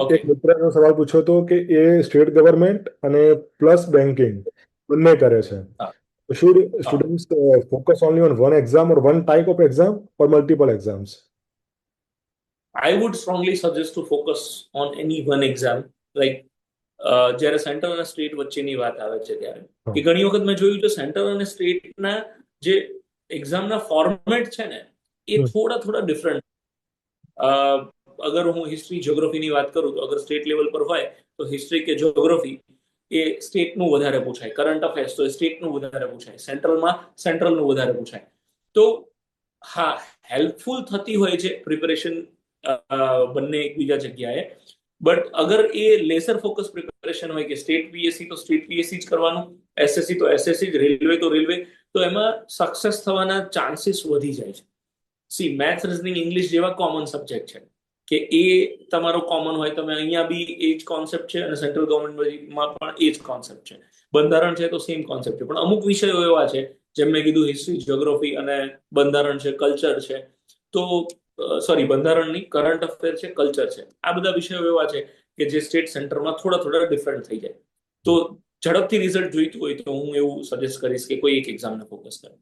Okay. એક મિત્રનો સવાલ પૂછ્યો હતો કે એ સ્ટેટ ગવર્મેન્ટ અને પ્લસ બેન્કિંગ બંને કરે છે. હા. Should હા. students focus only on one exam or one type of exam or multiple exams? I would strongly suggest to focus on any one exam. Like જ્યારે સેન્ટ્રલ અને state વચ્ચેની વાત આવે છે ત્યારે હા. કે ઘણી વખત મેં જોયું છે સેન્ટ્રલ અને સ્ટેટના જે એક્ઝામના ફોર્મેટ છે ને એ હમ. થોડા થોડા ડિફરન્ટ. અગર હું હિસ્ટ્રી જ્યોગ્રાફીની વાત કરું તો અગર સ્ટેટ લેવલ પર હોય તો હિસ્ટ્રી કે જ્યોગ્રાફી એ સ્ટેટનું વધારે પૂછાય, કરંટ અફેર્સ તો સ્ટેટનું વધારે પૂછાય, સેન્ટ્રલમાં સેન્ટ્રલનું વધારે પૂછાય. તો હા, હેલ્પફુલ થતી હોય છે પ્રિપેરેશન બંને એકબીજા જગ્યાએ. બટ અગર એ લેસર ફોકસ પ્રિપેરેશન હોય કે સ્ટેટ પીએસસી તો સ્ટેટ પીએસસી જ કરવાનું, એસએસસી તો એસએસસી જ, રેલવે તો રેલવે, તો એમાં સક્સેસ થવાના ચાન્સીસ વધી જાય છે. સી મેથ્સ, રિઝનિંગ, ઇંગ્લિશ જેવા કોમન સબ્જેક્ટ છે કે એ તમારો કોમન હોય, તમે અહીંયા બી એ જ કોન્સેપ્ટ છે અને સેન્ટ્રલ ગવર્મેન્ટમાં પણ એ જ કોન્સેપ્ટ છે. બંધારણ છે તો સેમ કોન્સેપ્ટ છે, પણ અમુક વિષયો એવા છે જેમ મેં કીધું હિસ્ટ્રી, જ્યોગ્રાફી અને બંધારણ છે, કલ્ચર છે. તો સોરી, બંધારણ નહીં, કરંટ અફેર છે, કલ્ચર છે. આ બધા વિષયો એવા છે કે જે સ્ટેટ સેન્ટરમાં થોડા થોડા ડિફરન્ટ થઈ જાય. તો ઝડપથી રિઝલ્ટ જોઈતું હોય તો હું એવું સજેસ્ટ કરીશ કે કોઈ એક એક્ઝામને ફોકસ કરે.